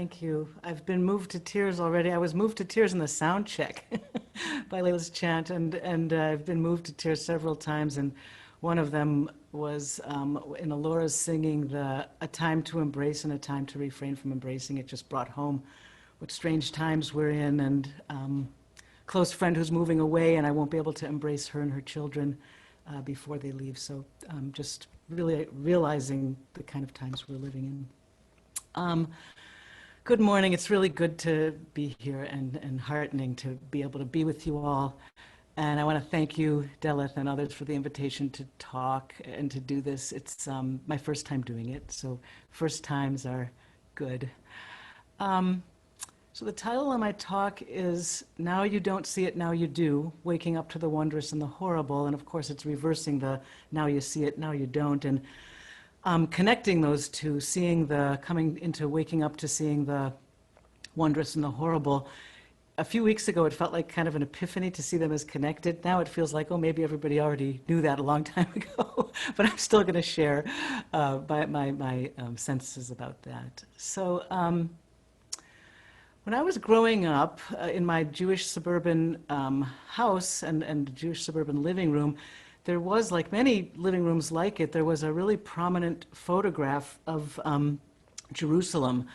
Thank you. I've been moved to tears already. I was moved to tears in the sound check by Layla's chant, and I've been moved to tears several times. And one of them was in Alora's singing "A Time to Embrace and a Time to Refrain from Embracing." It just brought home what strange times we're in, and close friend who's moving away, and I won't be able to embrace her and her children before they leave. So just really realizing the kind of times we're living in. Good morning. It's really good to be here and heartening to be able to be with you all. And I want to thank you, Delith, and others for the invitation to talk and to do this. It's my first time doing it, so first times are good. So the title of my talk is Now You Don't See It, Now You Do, Waking Up to the Wondrous and the Horrible. And of course, it's reversing the now you see it, now you don't. And connecting those two, coming into waking up to seeing the wondrous and the horrible. A few weeks ago, it felt like kind of an epiphany to see them as connected. Now it feels like, oh, maybe everybody already knew that a long time ago, but I'm still going to share my senses about that. So when I was growing up in my Jewish suburban house and Jewish suburban living room, there was, like many living rooms like it, there was a really prominent photograph of Jerusalem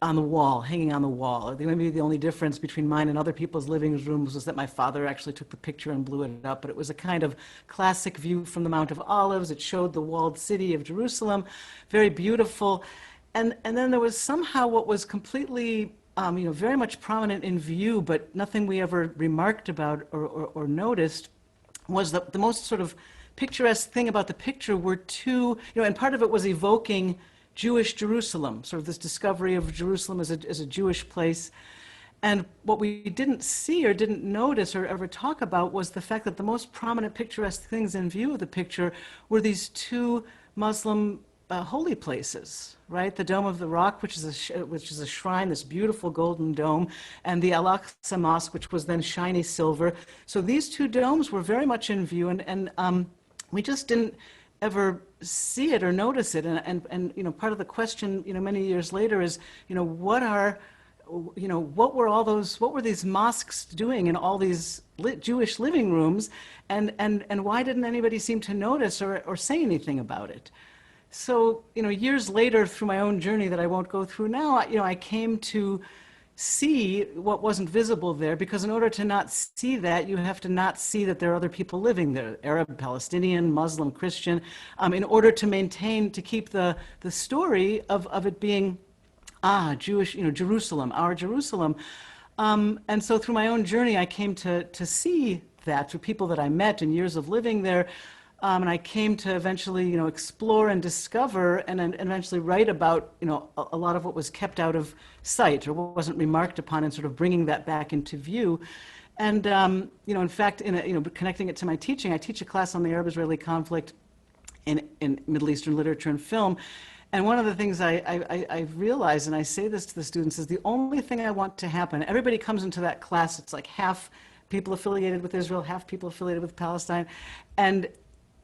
on the wall, hanging on the wall. Maybe the only difference between mine and other people's living rooms was that my father actually took the picture and blew it up, but it was a kind of classic view from the Mount of Olives. It showed the walled city of Jerusalem, very beautiful. And then there was somehow what was completely, very much prominent in view, but nothing we ever remarked about or noticed, was the most sort of picturesque thing about the picture were two, and part of it was evoking Jewish Jerusalem, sort of this discovery of Jerusalem as a Jewish place. And what we didn't see or didn't notice or ever talk about was the fact that the most prominent picturesque things in view of the picture were these two Muslim holy places, right? The Dome of the Rock, which is a shrine, this beautiful golden dome, and the Al-Aqsa Mosque, which was then shiny silver. So these two domes were very much in view, and we just didn't ever see it or notice it. And part of the question, many years later is, what were these mosques doing in all these Jewish living rooms, and why didn't anybody seem to notice or say anything about it? So, years later, through my own journey that I won't go through now, I came to see what wasn't visible there, because in order to not see that, you have to not see that there are other people living there, Arab, Palestinian, Muslim, Christian, in order to keep the story of it being, Jewish, Jerusalem, our Jerusalem. And so through my own journey, I came to see that through people that I met in years of living there. And I came to eventually, explore and discover and eventually write about, a lot of what was kept out of sight or what wasn't remarked upon, and sort of bringing that back into view. And, in fact, connecting it to my teaching, I teach a class on the Arab-Israeli conflict in Middle Eastern literature and film. And one of the things I realize, and I say this to the students, is the only thing I want to happen, everybody comes into that class, it's like half people affiliated with Israel, half people affiliated with Palestine. And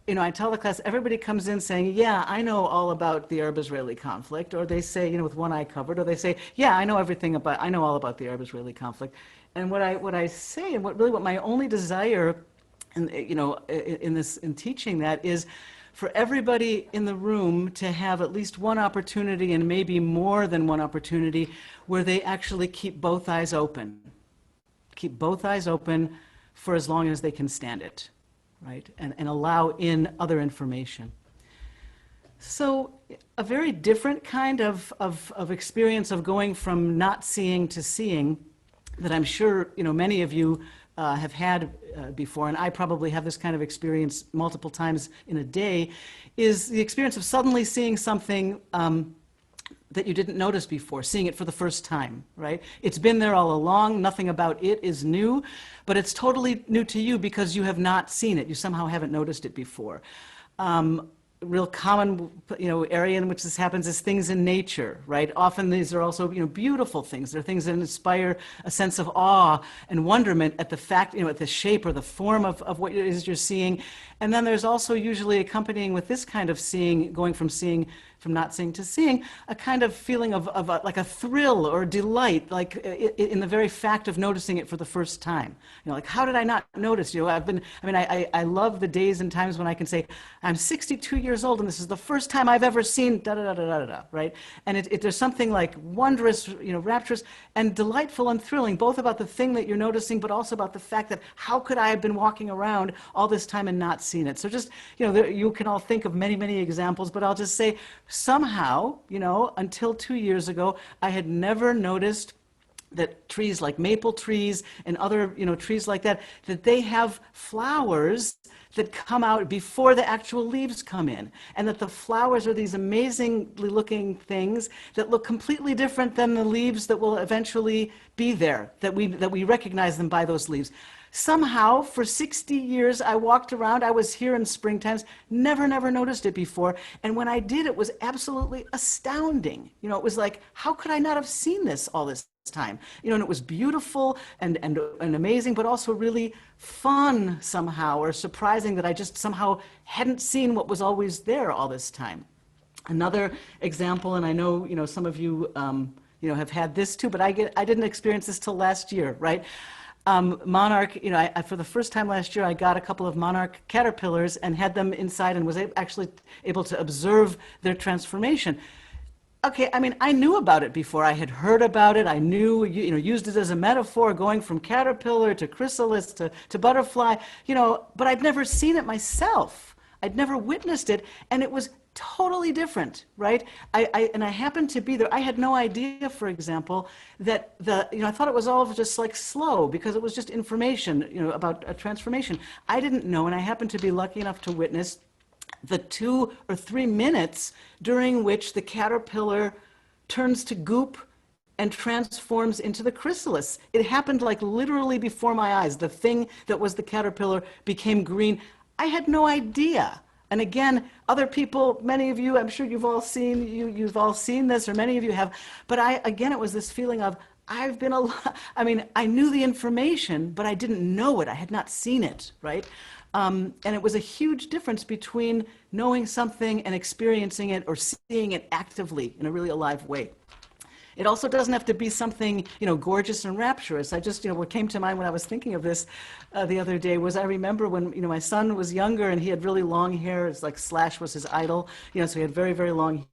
I tell the class, everybody comes in saying, yeah, I know all about the Arab-Israeli conflict, or they say, with one eye covered, or they say, yeah, I know all about the Arab-Israeli conflict. And what I say, and what my only desire, in teaching that, is for everybody in the room to have at least one opportunity, and maybe more than one opportunity, where they actually keep both eyes open. Keep both eyes open for as long as they can stand it. Right, and allow in other information. So a very different kind of experience of going from not seeing to seeing, that I'm sure many of you have had before, and I probably have this kind of experience multiple times in a day, is the experience of suddenly seeing something that you didn't notice before, seeing it for the first time, right? It's been there all along, nothing about it is new, but it's totally new to you because you have not seen it. You somehow haven't noticed it before. Real common, area in which this happens is things in nature, right? Often these are also, beautiful things. They're things that inspire a sense of awe and wonderment at the fact, at the shape or the form of what it is you're seeing. And then there's also usually accompanying with this kind of seeing, going from seeing from not seeing to seeing, a kind of feeling of like a thrill or delight, like in the very fact of noticing it for the first time. You know, like, how did I not notice? You know, I love the days and times when I can say, I'm 62 years old and this is the first time I've ever seen da da da da da da, right? And there's something like wondrous, you know, rapturous and delightful and thrilling, both about the thing that you're noticing, but also about the fact that how could I have been walking around all this time and not seen it? So just, you know, you can all think of many, many examples, but I'll just say somehow, you know, until 2 years ago, I had never noticed that trees like maple trees and other, you know, trees like that, that they have flowers that come out before the actual leaves come in, and that the flowers are these amazingly looking things that look completely different than the leaves that will eventually be there, that we recognize them by those leaves. Somehow, for 60 years, I walked around. I was here in springtimes, never noticed it before. And when I did, it was absolutely astounding. You know, it was like, how could I not have seen this all this time? You know, and it was beautiful and amazing, but also really fun somehow, or surprising that I just somehow hadn't seen what was always there all this time. Another example, and I know, you know, some of you, you know, have had this too, but I didn't experience this till last year, right? Monarch, you know, for the first time last year, I got a couple of monarch caterpillars and had them inside and was actually able to observe their transformation. Okay, I mean, I knew about it before. I had heard about it. I knew, you know, used it as a metaphor, going from caterpillar to chrysalis to butterfly, you know, but I'd never seen it myself. I'd never witnessed it, and it was totally different, right? And I happened to be there. I had no idea, for example, that you know, I thought it was all just like slow because it was just information, you know, about a transformation. I didn't know, and I happened to be lucky enough to witness the 2 or 3 minutes during which the caterpillar turns to goop and transforms into the chrysalis. It happened like literally before my eyes. The thing that was the caterpillar became green. I had no idea. And again, other people, many of you, I'm sure you've all seen this, or many of you have, but again, it was this feeling of, I've been I mean, I knew the information, but I didn't know it. I had not seen it, right? And it was a huge difference between knowing something and experiencing it or seeing it actively in a really alive way. It also doesn't have to be something, you know, gorgeous and rapturous. I just, you know, what came to mind when I was thinking of this the other day was I remember when, you know, my son was younger and he had really long hair. It's like Slash was his idol, you know, so he had very, very long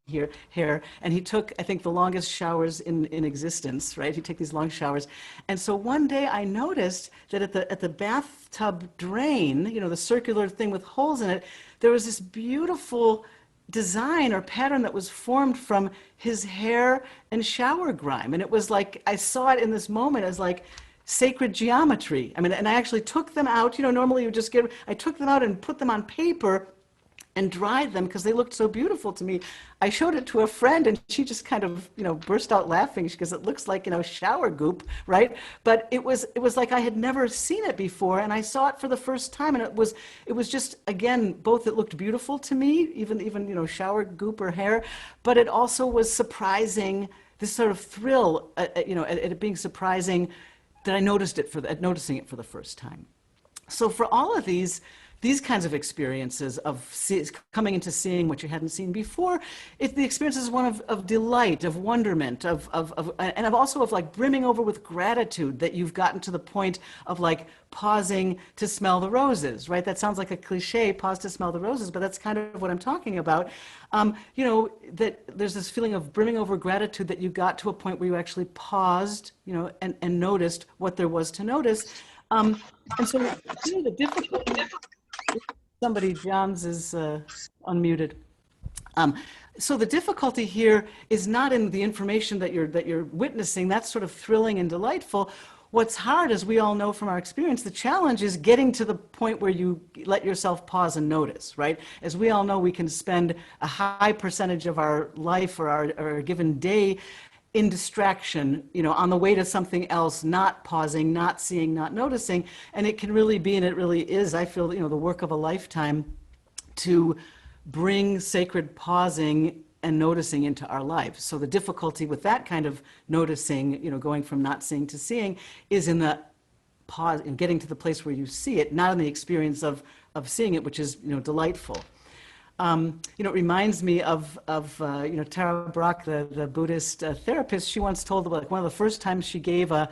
hair. And he took, I think, the longest showers in existence, right? He'd take these long showers. And so one day I noticed that at the bathtub drain, you know, the circular thing with holes in it, there was this beautiful design or pattern that was formed from his hair and shower grime. And it was like, I saw it in this moment as like sacred geometry. I mean, and I actually took them out, you know, normally you just I took them out and put them on paper and dried them because they looked so beautiful to me. I showed it to a friend and she just kind of, you know, burst out laughing because it looks like, you know, shower goop, right? But it was like I had never seen it before, and I saw it for the first time, and it was just, again, both it looked beautiful to me, even you know, shower goop or hair, but it also was surprising, this sort of thrill, you know, at it being surprising that I noticing it for the first time. So for all of these kinds of experiences of coming into seeing what you hadn't seen before, the experience is one of delight, of wonderment, and also of like brimming over with gratitude that you've gotten to the point of like pausing to smell the roses, right? That sounds like a cliche, pause to smell the roses, but that's kind of what I'm talking about. You know, that there's this feeling of brimming over gratitude that you got to a point where you actually paused, you know, and noticed what there was to notice. And so you know, the difficulty. Somebody, John's is unmuted. So the difficulty here is not in the information that you're witnessing. That's sort of thrilling and delightful. What's hard, as we all know from our experience, the challenge is getting to the point where you let yourself pause and notice, right? As we all know, we can spend a high percentage of our life or our given day in distraction, you know, on the way to something else, not pausing, not seeing, not noticing. And it can really be, and it really is, I feel, you know, the work of a lifetime to bring sacred pausing and noticing into our lives. So the difficulty with that kind of noticing, you know, going from not seeing to seeing, is in the pause, in getting to the place where you see it, not in the experience of seeing it, which is, you know, delightful. You know, it reminds me of you know, Tara Brach, the Buddhist therapist. She once told, like, one of the first times she gave a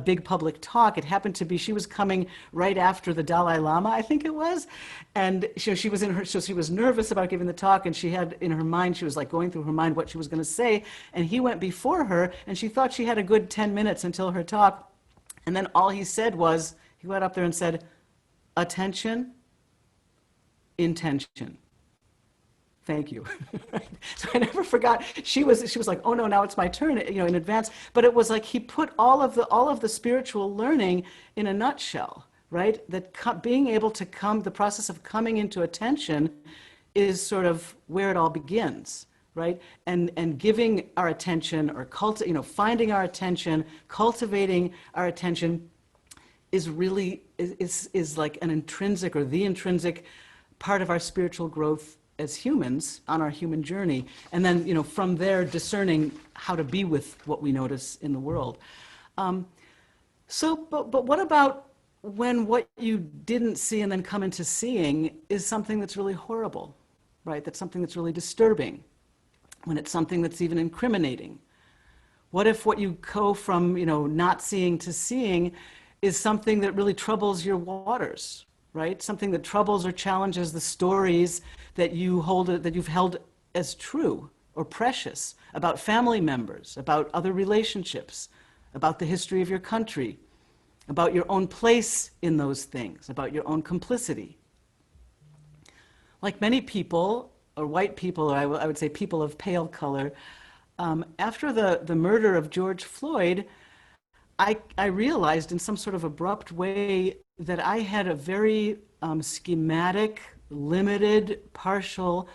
big public talk, it happened to be she was coming right after the Dalai Lama, I think it was, and she was in her, so she was nervous about giving the talk, and she had in her mind, she was like going through her mind what she was going to say, and he went before her, and she thought she had a good 10 minutes until her talk, and then all he said was, he went up there and said, attention, intention. Thank you. So I never forgot. She was like, oh no, now it's my turn, you know, in advance. But it was like he put all of the spiritual learning in a nutshell, right? That being able to come, the process of coming into attention is sort of where it all begins, right? And giving our attention, or you know, finding our attention, cultivating our attention is really is like an intrinsic, or the intrinsic part of our spiritual growth as humans on our human journey, and then, you know, from there discerning how to be with what we notice in the world. But what about when what you didn't see and then come into seeing is something that's really horrible, right? That's something that's really disturbing, when it's something that's even incriminating? What if what you go from, you know, not seeing to seeing is something that really troubles your waters, right? Something that troubles or challenges the stories that you hold, that you've held as true or precious about family members, about other relationships, about the history of your country, about your own place in those things, about your own complicity. Like many people, or white people, or I would say people of pale color, after the murder of George Floyd, I realized in some sort of abrupt way that I had a very schematic, limited, partial,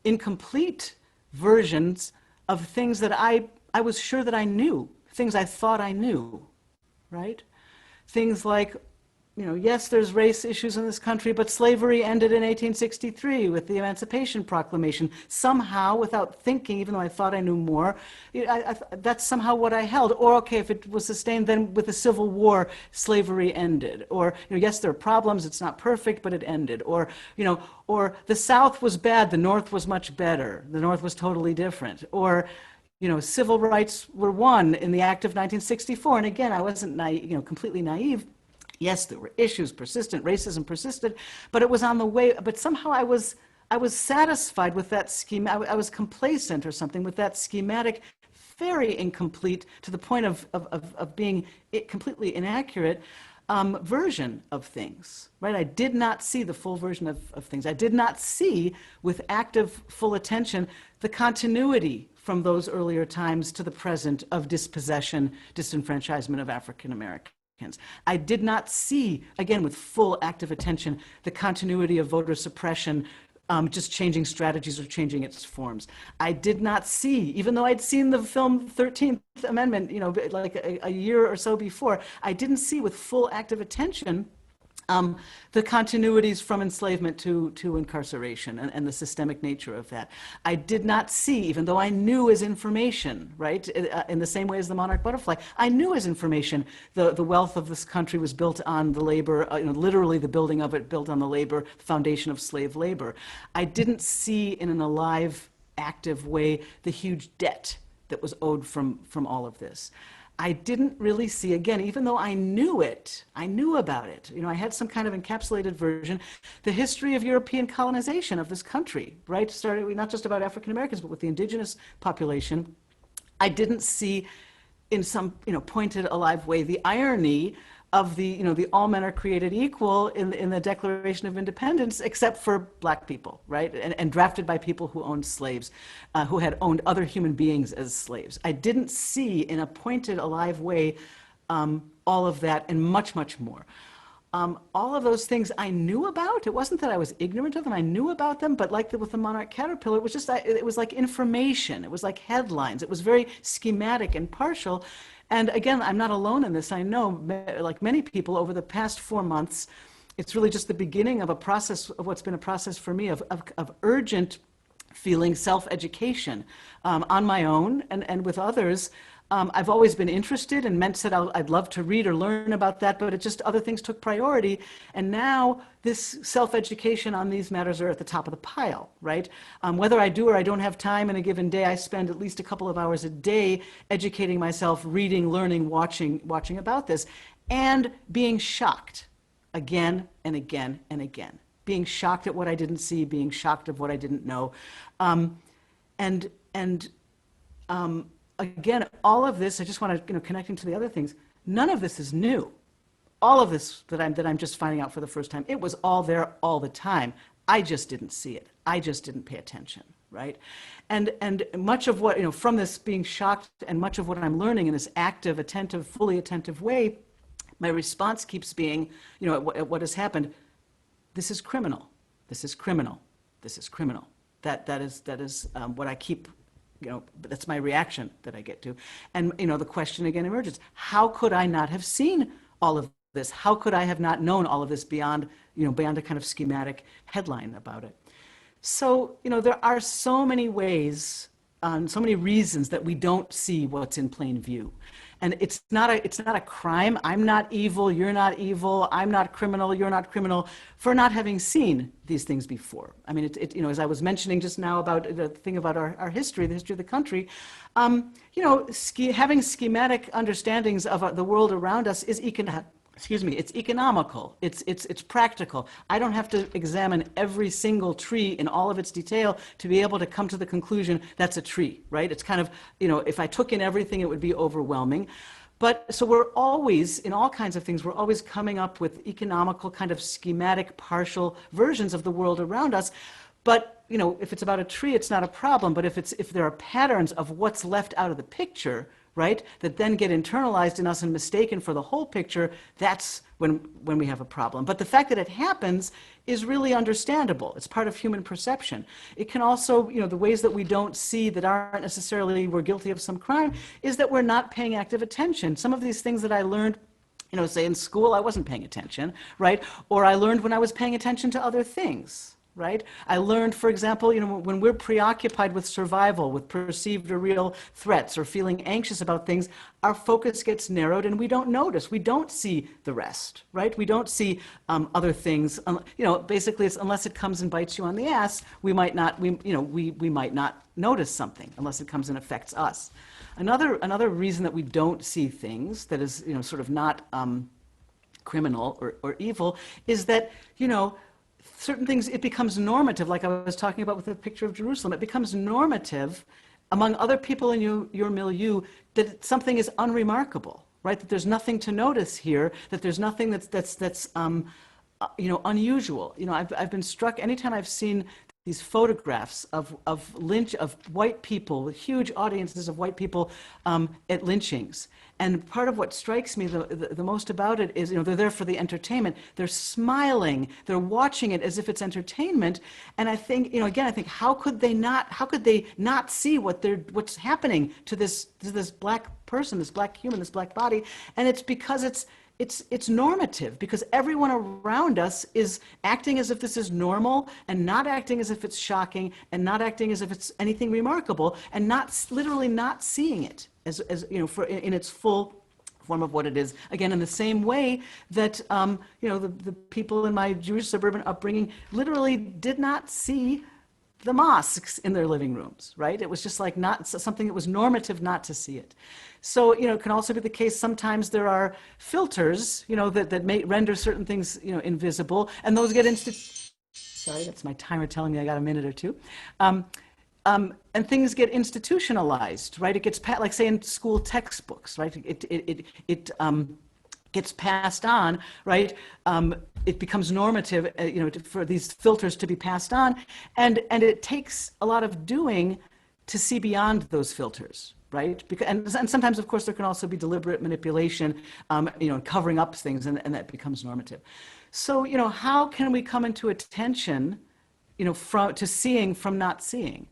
incomplete versions of things that I was sure that I knew, things I thought I knew, right? Things like, you know, yes, there's race issues in this country, but slavery ended in 1863 with the Emancipation Proclamation. Somehow, without thinking, even though I thought I knew more, that's somehow what I held. Or, okay, if it was sustained, then with the Civil War, slavery ended. Or, you know, yes, there are problems, it's not perfect, but it ended. Or, you know, or the South was bad, the North was much better. The North was totally different. Or, you know, civil rights were won in the Act of 1964. And again, I wasn't naive, you know, completely naive. Yes, there were issues, persistent, racism persisted, but it was on the way. But somehow I was satisfied with that scheme. I was complacent or something with that schematic, very incomplete to the point of being completely inaccurate version of things, right? I did not see the full version of things. I did not see with active, full attention the continuity from those earlier times to the present of dispossession, disenfranchisement of African Americans. I did not see, again, with full active attention, the continuity of voter suppression, just changing strategies or changing its forms. I did not see, even though I'd seen the film 13th Amendment, you know, like a year or so before, I didn't see with full active attention the continuities from enslavement to incarceration and the systemic nature of that. I did not see, even though I knew as information, right, in the same way as the monarch butterfly, I knew as information the wealth of this country was built on the labor, you know, literally the building of it built on the labor, foundation of slave labor. I didn't see in an alive, active way the huge debt that was owed from all of this. I didn't really see, again, even though I knew it, I knew about it. You know, I had some kind of encapsulated version, the history of European colonization of this country, right? Started not just about African Americans, but with the indigenous population. I didn't see in some, you know, pointed, alive way the irony of the, you know, the all men are created equal in the Declaration of Independence, except for black people, right? And drafted by people who owned slaves, who had owned other human beings as slaves. I didn't see in a pointed, alive way all of that and much, much more. All of those things I knew about. It wasn't that I was ignorant of them. I knew about them, but like with the monarch caterpillar, it was just, it was like information. It was like headlines. It was very schematic and partial. And again, I'm not alone in this. I know, like many people, over the past 4 months, it's really just the beginning of a process, of what's been a process for me of urgent feeling self-education on my own and with others I've always been interested and meant that I'd love to read or learn about that, but it just other things took priority. And now this self-education on these matters are at the top of the pile, right? Whether I do or I don't have time in a given day, I spend at least a couple of hours a day educating myself, reading, learning, watching about this, and being shocked again and again and again. Being shocked at what I didn't see, being shocked at what I didn't know. Again, all of this, I just want to, connecting to the other things, none of this is new. All of this that I'm just finding out for the first time, it was all there all the time. I just didn't see it. I just didn't pay attention, right? And much of what, from this being shocked and much of what I'm learning in this active, attentive, fully attentive way, my response keeps being, at what has happened, this is criminal. This is criminal. This is criminal. That is what I keep, that's my reaction that I get to. And, the question again emerges, how could I not have seen all of this? How could I have not known all of this beyond a kind of schematic headline about it? So, there are so many ways, so many reasons that we don't see what's in plain view. And it's not a crime. I'm not evil, you're not evil, I'm not criminal, you're not criminal, for not having seen these things before. I mean, as I was mentioning just now about the thing about our history, the history of the country, having schematic understandings of the world around us is it's economical, it's practical. I don't have to examine every single tree in all of its detail to be able to come to the conclusion that's a tree, right? It's kind of, if I took in everything, it would be overwhelming. But so we're always, in all kinds of things, we're always coming up with economical kind of schematic partial versions of the world around us. But, if it's about a tree, it's not a problem. But if there are patterns of what's left out of the picture, right, that then get internalized in us and mistaken for the whole picture, that's when we have a problem. But the fact that it happens is really understandable. It's part of human perception. It can also, the ways that we don't see that aren't necessarily we're guilty of some crime is that we're not paying active attention. Some of these things that I learned, say in school, I wasn't paying attention, right? Or I learned when I was paying attention to other things. Right? I learned, for example, when we're preoccupied with survival, with perceived or real threats, or feeling anxious about things, our focus gets narrowed and we don't notice. We don't see the rest, right? We don't see other things. Basically, it's unless it comes and bites you on the ass, we might not notice something unless it comes and affects us. Another reason that we don't see things that is, sort of not criminal or evil is that, certain things, it becomes normative, like I was talking about with the picture of Jerusalem. It becomes normative among other people in your milieu that something is unremarkable, right? That there's nothing to notice here, that there's nothing that's unusual. I've been struck anytime I've seen these photographs of white people, huge audiences of white people at lynchings. And part of what strikes me the most about it is, they're there for the entertainment. They're smiling. They're watching it as if it's entertainment. And I think, again, I think, how could they not see what's happening to this black person, this black human, this black body? And it's because it's normative, because everyone around us is acting as if this is normal and not acting as if it's shocking and not acting as if it's anything remarkable and literally not seeing it as in its full form of what it is. Again, in the same way that the people in my Jewish suburban upbringing literally did not see the mosques in their living rooms, right? It was just like not something that was normative not to see it. So, it can also be the case sometimes there are filters, that may render certain things, invisible, and those get sorry, that's my timer telling me I got a minute or two. And things get institutionalized, right? It gets, like say in school textbooks, right? It gets passed on, right? It becomes normative, for these filters to be passed on, and it takes a lot of doing to see beyond those filters, right? And sometimes, of course, there can also be deliberate manipulation, covering up things, and that becomes normative. So, how can we come into attention, to seeing from not seeing?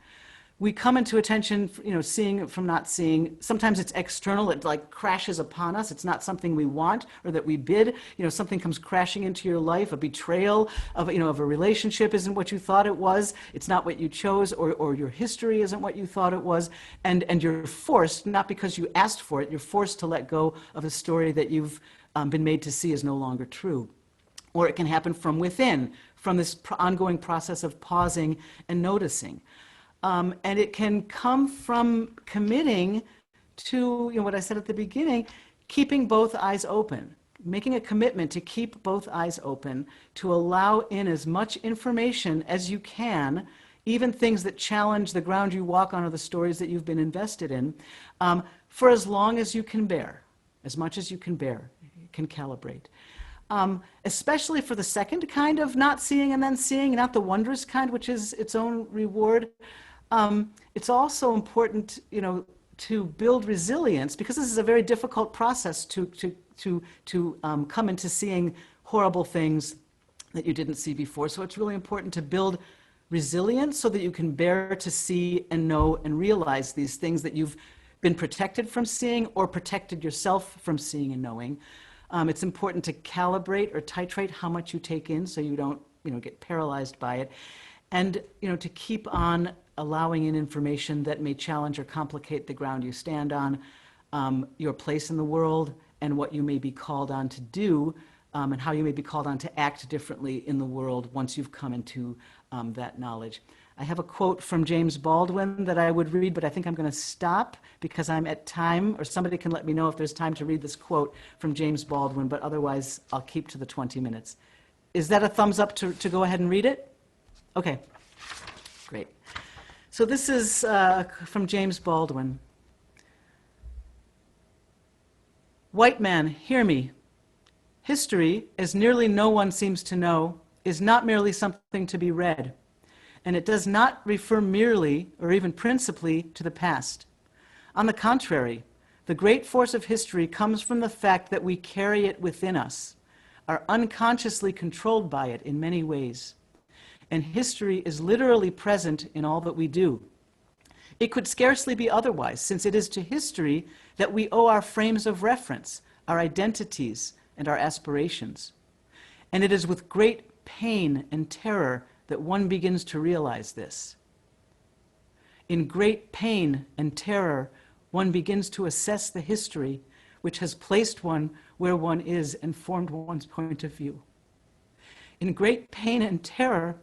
we come into attention, seeing from not seeing. Sometimes it's external, it like crashes upon us. It's not something we want or that we bid. Something comes crashing into your life, a betrayal of a relationship isn't what you thought it was. It's not what you chose, or your history isn't what you thought it was. And you're forced, not because you asked for it, you're forced to let go of a story that you've been made to see is no longer true. Or it can happen from within, from this ongoing process of pausing and noticing. And it can come from committing to, what I said at the beginning, keeping both eyes open, making a commitment to keep both eyes open, to allow in as much information as you can, even things that challenge the ground you walk on or the stories that you've been invested in, for as long as you can bear, as much as you can bear, can calibrate. Especially for the second kind of not seeing and then seeing, not the wondrous kind, which is its own reward. It's also important, to build resilience, because this is a very difficult process to come into seeing horrible things that you didn't see before. So it's really important to build resilience so that you can bear to see and know and realize these things that you've been protected from seeing or protected yourself from seeing and knowing. It's important to calibrate or titrate how much you take in so you don't, get paralyzed by it. And, to keep on allowing in information that may challenge or complicate the ground you stand on, your place in the world, and what you may be called on to do, and how you may be called on to act differently in the world once you've come into that knowledge. I have a quote from James Baldwin that I would read, but I think I'm going to stop because I'm at time, or somebody can let me know if there's time to read this quote from James Baldwin, but otherwise I'll keep to the 20 minutes. Is that a thumbs up to go ahead and read it? Okay, great. So this is from James Baldwin. White man, hear me. History, as nearly no one seems to know, is not merely something to be read. And it does not refer merely, or even principally, to the past. On the contrary, the great force of history comes from the fact that we carry it within us, are unconsciously controlled by it in many ways. And history is literally present in all that we do. It could scarcely be otherwise, since it is to history that we owe our frames of reference, our identities, and our aspirations. And it is with great pain and terror that one begins to realize this. In great pain and terror, one begins to assess the history which has placed one where one is and formed one's point of view. In great pain and terror,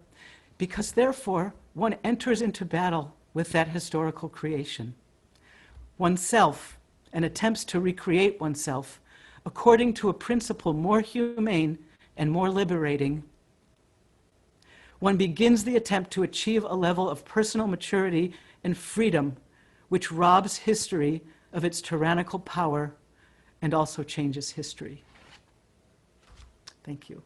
because therefore one enters into battle with that historical creation, oneself, and attempts to recreate oneself according to a principle more humane and more liberating. One begins the attempt to achieve a level of personal maturity and freedom which robs history of its tyrannical power and also changes history. Thank you.